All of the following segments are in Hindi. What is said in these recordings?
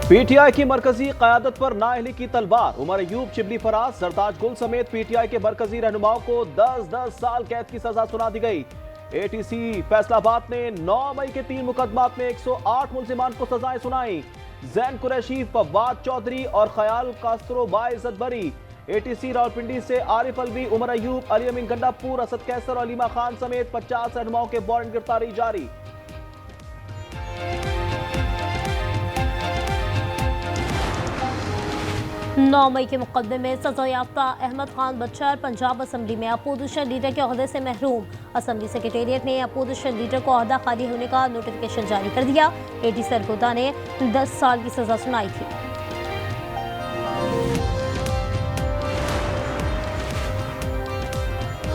पीटीआई की मरकजी क़यादत पर नाअहली की तलवार। उमर अयूब, शिबली फराज, सरताज गुल समेत पीटीआई के मरकजी रहनुमाओं को 10-10 साल कैद की सजा सुना दी गई। एटीसी फैसलाबाद ने 9 मई के 3 मुकदमात में 108 मुल्जिमान को सजाएं सुनाई। जैन कुरैशी, फवाद चौधरी और ख्याल कास्त्रो बाइज्जत बरी। एटीसी रावलपिंडी से आरिफ अलवी, उमर अयूब, अली अमीन गंडापुर, असद कैसर और अलीमा खान समेत 50 रहनुमाओं के वारंट गिरफ्तारी जारी। 9 मई के मुकदमे में सजा याफ्ता अहमद खान बच्चर पंजाब असम्बली में अपोजिशन लीडर के ओहदे से महरूम। असम्बली सेक्रेटेरिएट ने अपोजिशन लीडर को ओहदा खाली होने का नोटिफिकेशन जारी कर दिया। एटी सरगोदा ने 10 साल की सजा सुनाई थी।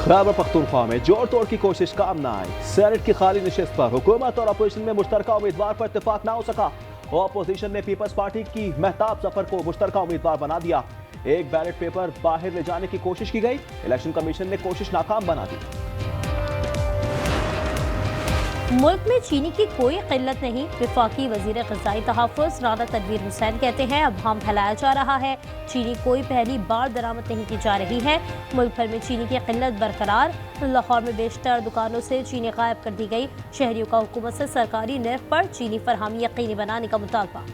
खैबर पख्तूनख्वा में जोड़ तोड़ की कोशिश काम न आई। सेनेट की खाली नशिस्त पर हुकूमत और अपोजिशन में मुश्तरका उम्मीदवार पर इत्तेफाक न हो सका। अपोजिशन ने पीपल्स पार्टी की महताब जफर को मुश्तरका उम्मीदवार बना दिया। एक बैलेट पेपर बाहर ले जाने की कोशिश की गई। इलेक्शन कमीशन ने कोशिश नाकाम बना दी। मुल्क में चीनी की कोई किल्लत नहीं। वफाकी वजीर ग़िज़ाई तहफ़्फ़ुज़ राना तनवीर हुसैन कहते हैं अब हम फैलाया जा रहा है। चीनी कोई पहली बार दरामद नहीं की जा रही है। मुल्क भर में चीनी की किल्लत बरकरार। लाहौर में बेशतर दुकानों से चीनी गायब कर दी गई। शहरियों का हुकूमत से सरकारी निर्ख पर चीनी फरहमी यकीनी बनाने का मुतालबा।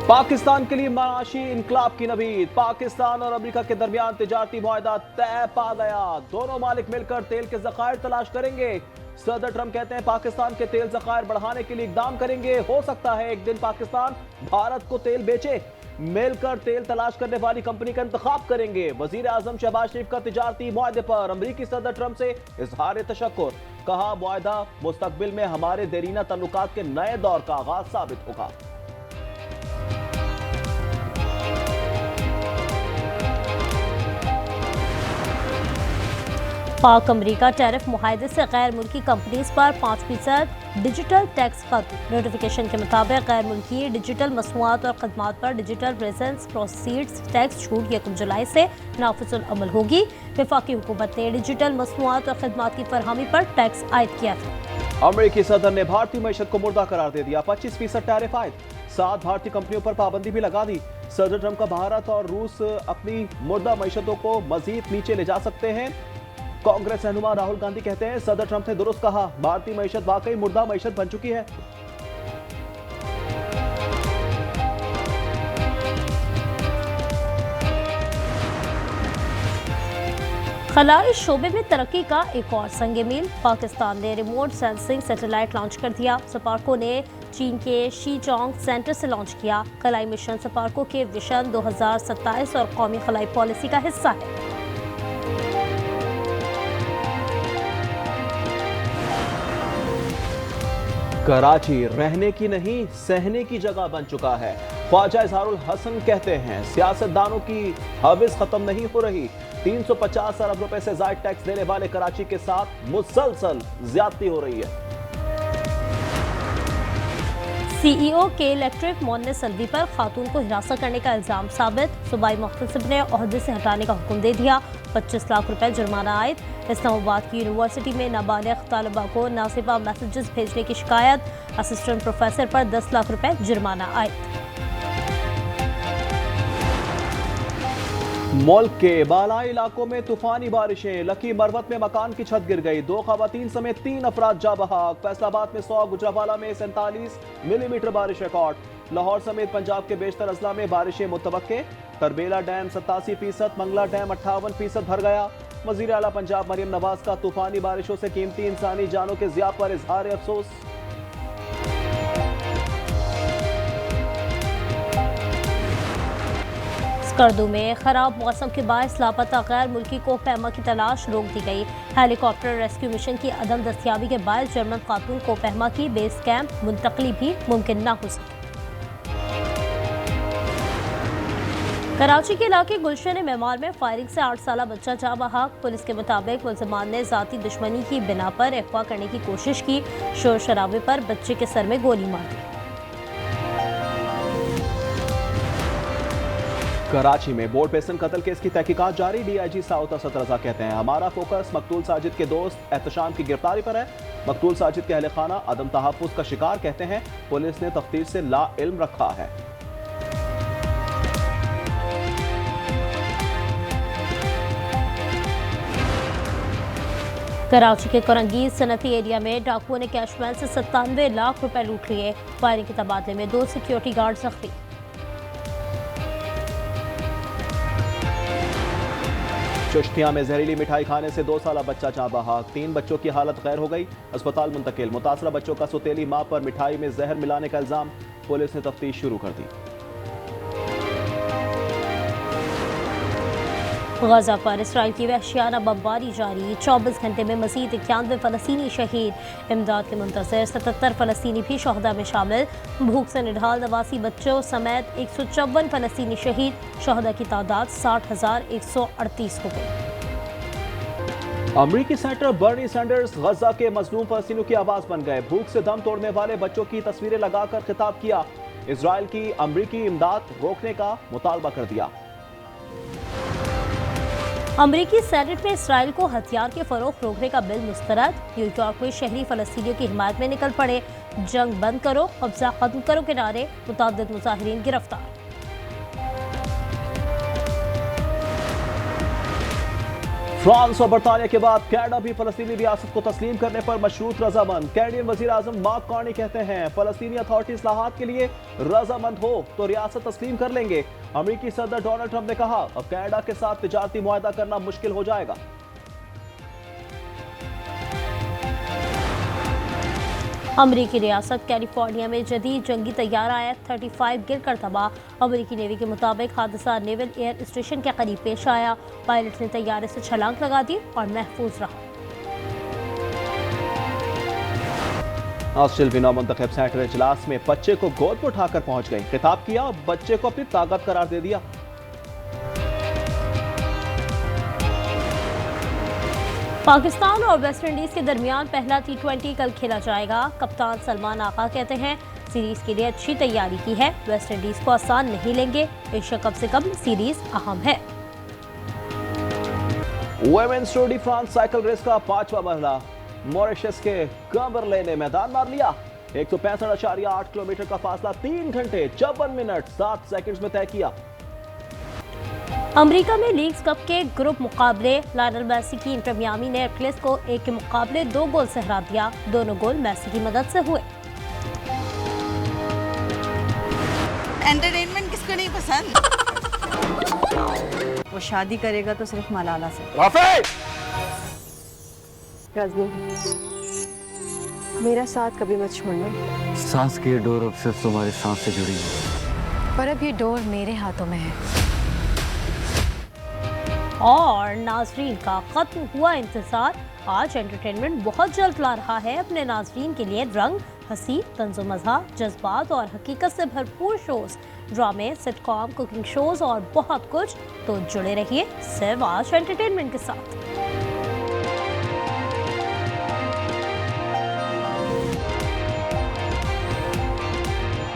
पाकिस्तान के लिए माशी इनकलाब की नवीद। पाकिस्तान और अमेरिका के दरमियान तिजारती मुआहदा तय पा गया। दोनों मालिक मिलकर तेल के ज़खायर तलाश करेंगे। सदर ट्रंप कहते हैं पाकिस्तान के तेल ज़खायर बढ़ाने के लिए इकदाम करेंगे। हो सकता है एक दिन पाकिस्तान भारत को तेल बेचे। मिलकर तेल तलाश करने वाली कंपनी का इंतखाब करेंगे। वजीर आजम शहबाज शरीफ का तिजारती मुआहदे पर अमरीकी सदर ट्रंप से इजहार तशक्कुर। कहा मुआहदा मुस्तकबिल में हमारे देरीना तल्लुकात के नए दौर का आगाज साबित होगा। पाक अमरीका टैरिफ मुआहदे से गैर मुल्की कंपनीज पर 5% डिजिटल टैक्स खत्म। नोटिफिकेशन के मुताबिक गैर मुल्की डिजिटल मसनूआत और खदमात पर डिजिटल प्रेजेंस प्रोसीड्स टैक्स छूट 1 जुलाई से नाफिजुल अमल होगी। वफाकी हुकूमत ने डिजिटल मसनूआत और खदमात की फरहमी पर टैक्स आयद किया था। अमरीकी सदर ने भारतीय मईशत को मुर्दा करार दे दिया। 25% टैरिफ आयद। 7 भारतीय कंपनियों पर पाबंदी भी लगा दी। सदर ट्रंप का भारत और रूस अपनी मुर्दा मईशतों को मजीद नीचे ले जा सकते हैं। कांग्रेस रहनुमा राहुल गांधी कहते हैं सदर ट्रंप ने दुरुस्त कहा, भारतीय मईशत वाकई मुर्दा मईशत बन चुकी है। खलाई शोबे में तरक्की का एक और संगे मील। पाकिस्तान ने रिमोट सेंसिंग सैटेलाइट लॉन्च कर दिया। सपार्को ने चीन के शीजोंग सेंटर से लॉन्च किया। खलाई मिशन सपार्को के विजन 2027 और कौमी खलाई पॉलिसी का हिस्सा है। कराची रहने की नहीं सहने की जगह बन चुका है। ख्वाजा इजहारुल हसन कहते हैं सियासतदानों की हविस खत्म नहीं हो रही। 350 अरब रुपए से ज्यादा टैक्स देने वाले कराची के साथ मुसलसल ज्यादती हो रही है। सीईओ के इलेक्ट्रिक मोहन्नस सल्वी पर खातून को हिरासत करने का इल्जाम साबित। सूबाई मुख्तसिब ने ओहदे से हटाने का हुक्म दे दिया। 25 लाख रुपए जुर्माना आयद। इस्लामाबाद की यूनिवर्सिटी में नाबालिग तालिबा को नासिबा मैसेजेस भेजने की शिकायत। असिस्टेंट प्रोफेसर पर 10 लाख रुपए जुर्माना आयद। मुल्क के बालाई इलाकों में तूफानी बारिशें। लकी मरवत में मकान की छत गिर गई। 2 खवातीन समेत 3 अफराद जा बहाक। फैसलाबाद में 100, गुजरावाला में 47 मिलीमीटर बारिश रिकॉर्ड। लाहौर समेत पंजाब के बेशतर अजला में बारिशें मुतवक्के। तरबेला डैम 87%, मंगला डैम 58% भर गया। वजीर आला पंजाब मरियम नवाज का तूफानी बारिशों से कीमती इंसानी जानों के ज़िया पर इजहार अफसोस। स्कर्दू में खराब मौसम के बायस लापता गैर मुल्की कोपहमा की तलाश रोक दी गई। हेलीकॉप्टर रेस्क्यू मिशन की अदम दस्तियाबी के बायस जर्मन खातून कोपहमा की बेस कैंप मुंतकली भी मुमकिन न हो सकी। कराची के इलाके गुलशन मेमार में फायरिंग से 8 साला बच्चा जा बहाक। पुलिस के मुताबिक मुलजमान ने जाती दुश्मनी की बिना पर अगवा करने की कोशिश की। शोर शराबे पर बच्चे के सर में गोली मार दी। कराची में बोर्ड पेसन कत्ल केस की तहकीकात जारी। डीआईजी साउथ असद रजा कहते हैं हमारा फोकस मकतूल साजिद के दोस्त एहतशाम की गिरफ्तारी पर है। मकतूल साजिद के अहले खाना अदम तहफ़्फ़ुज़ का शिकार कहते हैं पुलिस ने तफ्तीश से ला इल्म रखा है। कराची के कोरंगी सनती एरिया में डाकुओं ने कैशमैन से 97 लाख रुपए लूट लिए। फायरिंग के तबादले में 2 सिक्योरिटी गार्ड जख्मी। चुश्तिया में जहरीली मिठाई खाने से 2 साला बच्चा जाँ बहा, 3 बच्चों की हालत गैर हो गई, अस्पताल मुंतकिल। मुतासरा बच्चों का सौतेली मां पर मिठाई में जहर मिलाने का इल्जाम, पुलिस ने तफ्तीश शुरू कर दी। गजा पर इसराइल की वहशियाना बमबारी जारी, 24 घंटे में मजीद 91 फलस्तीनी शहीद। इमदाद के मुंतज़िर 77 फलस्तीनी भी शहदा में शामिल। भूख से निढाल 89 बच्चों समेत 154 फलस्तीनी शहीद। शहदा की तादाद 60,138 हो गई। अमरीकी सेनेटर बर्नी सैंडर्स गजा के मजलूम फलस्तीनियों की आवाज बन गए। भूख से दम तोड़ने वाले बच्चों की तस्वीरें लगाकर खिताब किया। इसराइल की अमरीकी इमदाद रोकने का मुतालबा कर दिया। अमरीकी सेनेट में इसराइल को हथियार के फरोख्त रोकने का बिल मुस्तरद। न्यूयॉर्क में शहरी फलस्तीनियों की हिमायत में निकल पड़े। जंग बंद करो, कब्जा खत्म करो के नारे। मुतअद्दिद मुजाहिरीन गिरफ्तार। फ्रांस और बरतानिया के बाद कनाडा भी फलस्तीनी रियासत को तस्लीम करने पर मशरूत रजामंद। कैनेडियन वजीर आजम मार्क कार्नी कहते हैं फलस्तीनी अथॉरिटी इस्लाहात के लिए रजामंद हो तो रियासत तस्लीम कर लेंगे। अमेरिकी सदर डोनाल्ड ट्रंप ने कहा अब कनाडा के साथ तिजारती मुआहदा करना मुश्किल हो जाएगा। अमरीकी रियासत कैलिफोर्निया में जदीद जंगी तैयारा F-35 गिरकर तबाह। अमरीकी नेवी के मुताबिक हादसा नेवल एयर स्टेशन के करीब पेश आया। पायलट ने तैयारे से छलांग लगा दी और महफूज रहा। ऑस्ट्रेलिया नामुंतखब सेनेटर इजलास में बच्चे को गोद में उठाकर पहुंच गई, खिताब किया, बच्चे को अपनी ताकत करार दे दिया। पाकिस्तान और वेस्ट इंडीज के दरमियान पहला T20 कल खेला जाएगा। कप्तान सलमान आका कहते हैं सीरीज के लिए अच्छी तैयारी की है, वेस्ट इंडीज को आसान नहीं लेंगे। एशिया कप से कम सीरीज अहम है। Women's Tour de France cycle race का 5वां मरहला, मॉरिशस के कमरले ने मैदान मार लिया। 165.8 किलोमीटर का फासला 3 घंटे 54 मिनट 7 सेकंड्स में तय किया। अमेरिका में लीग्स कप के ग्रुप मुकाबले लायनल मेसी की इंटर मियामी ने एटलेस को 1 के मुकाबले 2 गोल से हरा दिया। दोनों गोल मेसी की मदद से हुए। एंटरटेनमेंट किसको नहीं पसंद? वो शादी करेगा तो सिर्फ मलाला से। रजनी, मेरा साथ कभी मत छोड़ना। सांस की ये डोर अब सिर्फ तुम्हारे सांस से जुड़ी है। पर अब ये डोर मेरे हाथों में है। और नाजरीन का खत्म हुआ इंतजार। आज एंटरटेनमेंट बहुत जल्द ला रहा है अपने नाजरीन के लिए रंग, हंसी, तंज़ो मज़ा, जज्बात और हकीकत से भरपूर शोज, ड्रामे, सिटकॉम, कुकिंग शोज और बहुत कुछ। तो जुड़े रहिए सिर्फ आज एंटरटेनमेंट के साथ।